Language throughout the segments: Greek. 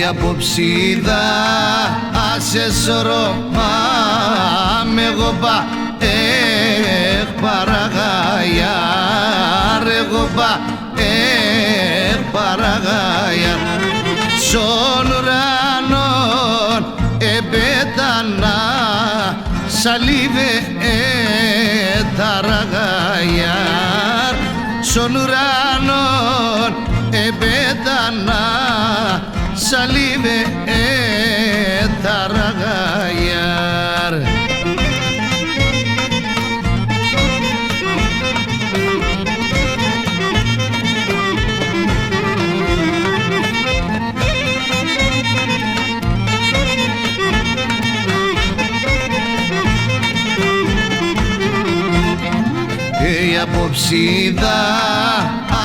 Απόψιδα άσε σωρό μάμ εγώ πα παραγάιαρ εγώ πα παραγάιαρ σον ουρανόν επέτανα σαλίβε ταραγάιαρ σον ουρανόν επέτανα σαλίβε ταραγάιαρ. Η απόψιδα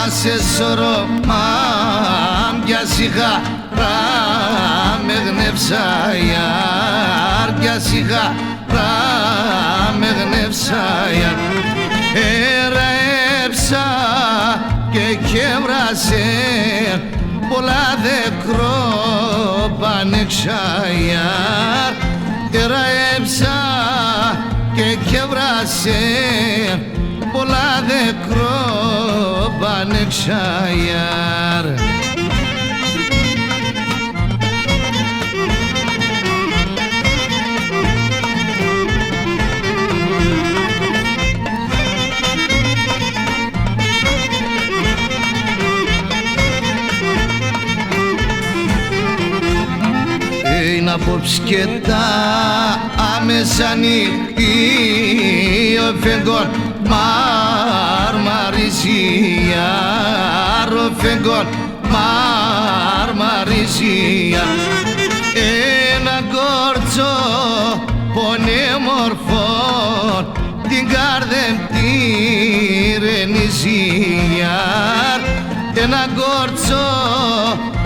άσε σωρό μάμ για σιγά με γνευσάιαρ για σιγά με γνευσάιαρ έραψα και κέβρασε πολλά δεκρό πανεξάιαρ έραψα και κέβρασε πολλά δεκρό πανεξάιαρ. Απόψε και τα άμεσα νύχτη ο φεγγόν μαρμαριζία ο φεγγόν μαρμαριζία ένα κόρτσο πονέμορφον την κάρδεν τη ρενιζία ένα κόρτσο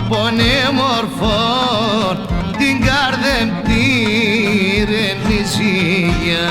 πονέμορφον την κάρδεν τη ρενιζία.